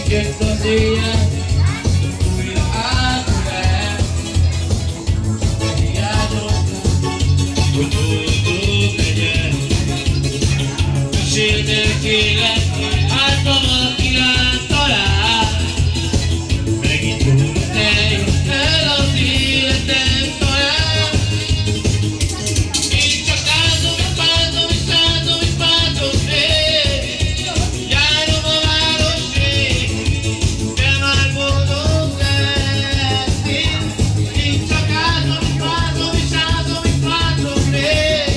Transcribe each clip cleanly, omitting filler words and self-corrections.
Megijött az éjjel, újra átölel. Hiányoltam, hogy boldog legyen. Meséld el kérlek, hát ha valaki rám talál. Megint újra teljesen el az életem talán. Én csak áldom, és bántom, és áldom, és bántom még. Járom a városig, de már boldog lettél. Én csak áldom, és bántom, és áldom, és bántom még.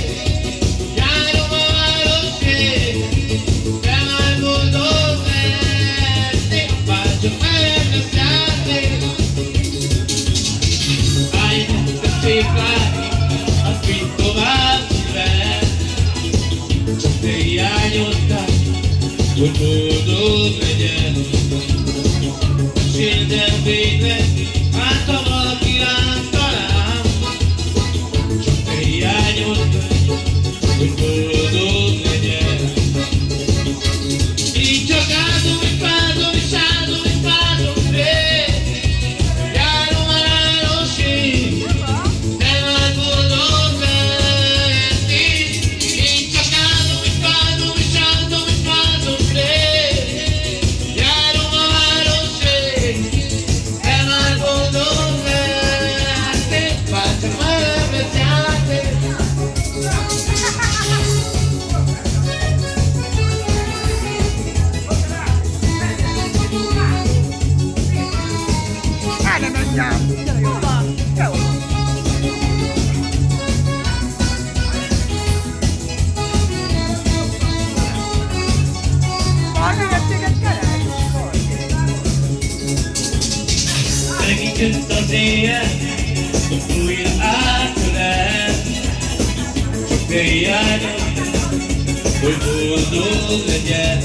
Járom a városig, de már boldog lettél. Bántom meg lesz játék. Állj, de szép lány, azt mind tovább szívem. Csak te hiányoztál, hogy boldog legyen. Meséld el végre, hát ha valaki rám talál. Csak te hiányoztál, hogy boldog legyen. Így csak áldom, és bántom, és áldom, és bántom még. Járom a városig, de már boldog lettél. Én csak áldom, és bántom, és áldom, és bántom még. Járom a városig, de már boldog lettél. Bántom meg lesz játék. Ne menjál! Jó van! Jó! Valamivetséget keresd! Megint jött az éjjel, újra átölel. Csak te hiányoztál, hogy boldog legyen.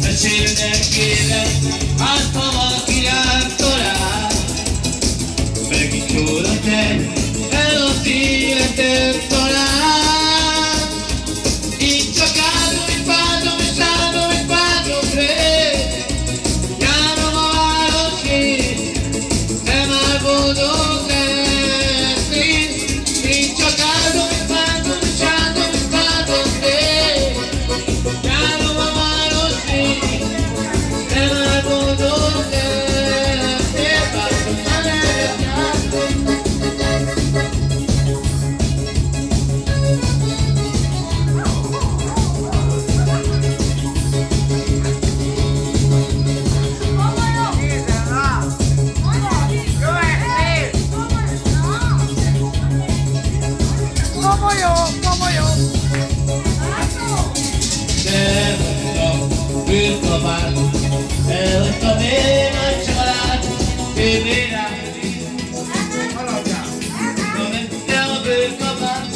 Meséld el kérlek, hát ha valaki rám talál. Megint jóra tegy, el az életem talán. Így csak áldom, és bántom, és áldom, és bántom még. Járom a városig, de már boldog lettél. Így csak áldom, és bántom, és áldom, és bántom még. Járom a városig, de már boldog lettél. Bántom meg lesz játék. Nézzen rá! Követnél! Komolyom! Komolyom! Te vagyok, bűnkabát, te vagyok én a család, térnél rám. Haladjál! Te a bűnkabát.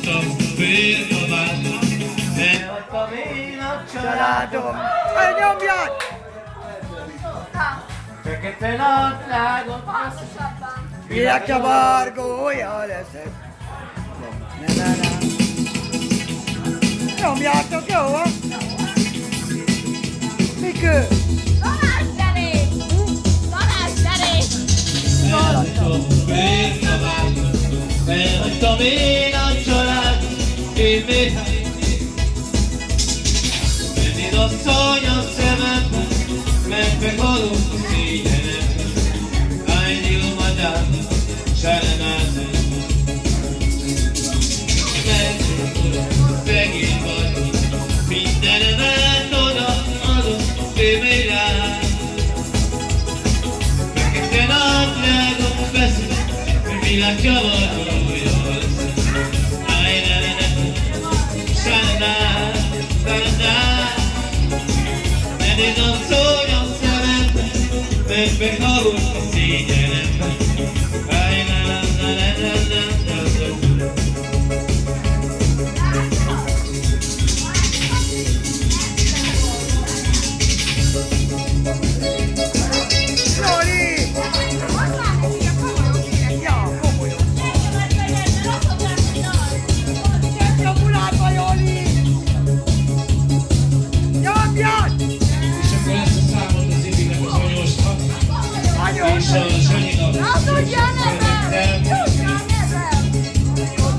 Te vagyok én a Családom! Elnyomjad! fekete nadrágot. Világcsavargója leszek. Na. Nyomjátok, jó van? Mikő? Te vagyok én a család, én még mennéd asszony a szememben, meghalok a szégyenemben. Állj, madám, selenázen. Megszólom, szegény vagy, mindenemet odaadom, félmely rám. Fekete nadrágot veszem, világcsavargója leszem. Állj, mennéd asszony a szememben, meghalok a szégyenemben.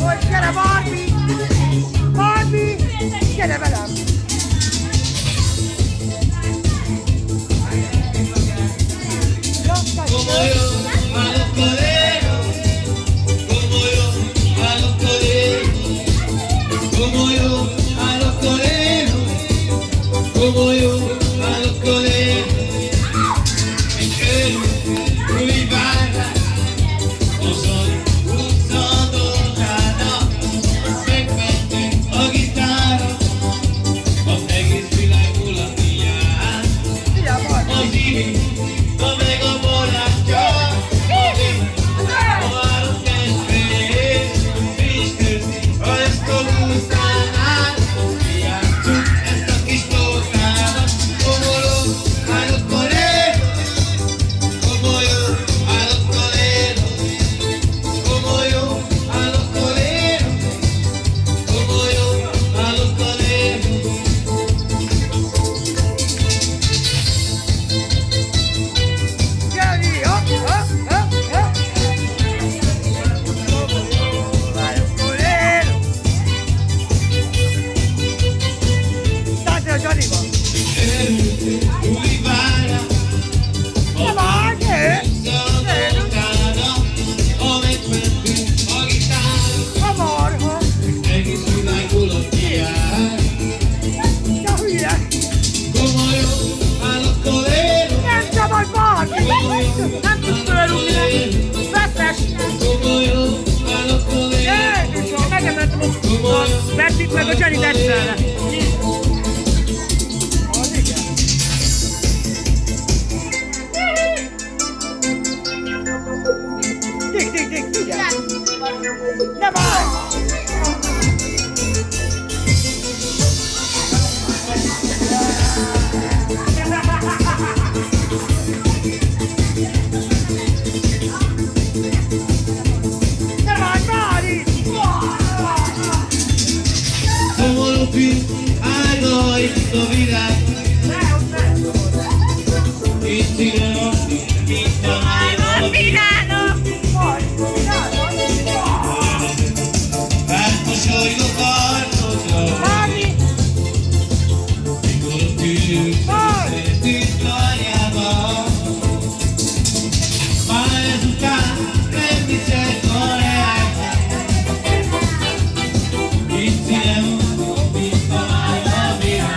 Hogy gyere, Barbie! Barbie! Gyere velem! Como yo, a los coleros. Como yo, a los coleros. Como yo, a los coleros. Como yo, a los coleros. Rui Barra, no soy un solo nada. Segmente o guitarra, o tegis fila y mulatilla. O zivi, o mego borracho. O a los que esperes, tristes, o esto gusta nada. Y a tú esto que estoy nada. Como yo, a los coleros. Como yo, a los coleros. Como yo, a los coleros. Como yo, a los coleros. Gyere, hopp, hopp, hopp, hopp! Táncolj a Johnnyval! Rui Barra, De várj! sono o megmenti a gitára. A marha! Egész világ mulatja. De hülye! Como yo, a los coleros. Nem szabad, Barbie! Nem tudsz fölrúgni neki! Veszes! Como yo, a los coleros. Jézusom! Megementem a Bettit meg a Jennyt egyszerre! Az igen! Tik, tik, tik, figyelj! Ne várj! Ne várj, várj itt! Como più algo in vida. Insieme, soy Várj! esta historia va. Va a resultar en mi secorea. Insieme, mi mamá mía.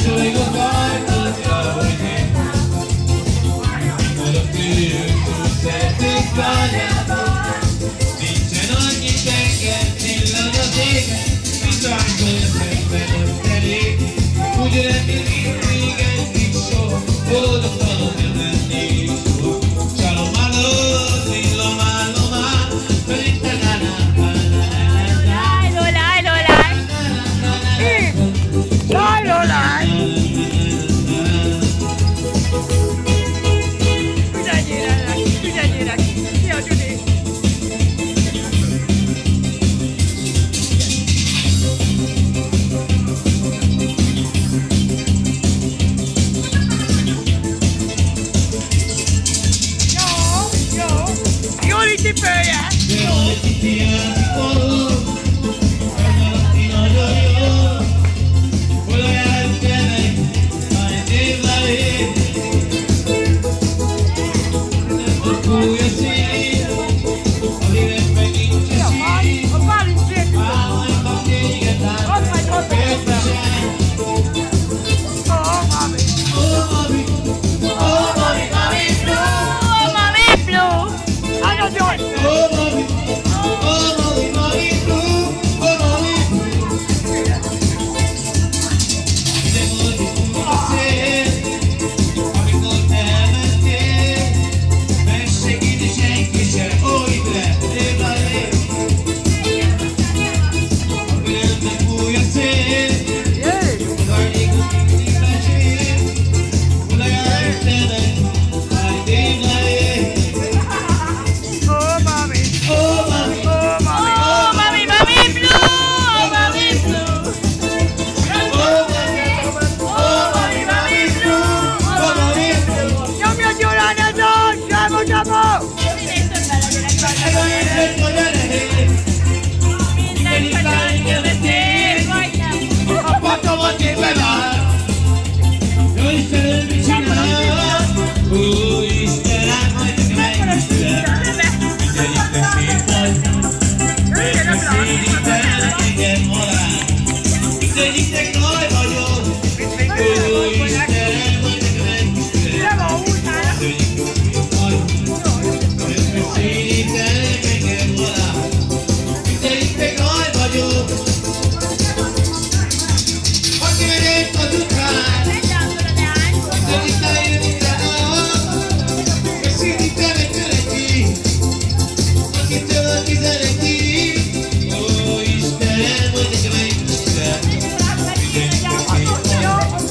Soy Nincs ogni tenger, csillag az égen, bizony Mindegyiknek nagy vagyok. Ó, Istenem, hogy nekem egy Nem a útál. Szédítenek engem alá. Mindegyiknek nagy vagyok. Aki megyek azután, mindegyiknek jön rám. Szédítenek tőleti, akitől a 11-ig. Ó, Istenem, hogy nekem egy Istenem. Mindegyiknek nagy vagyok.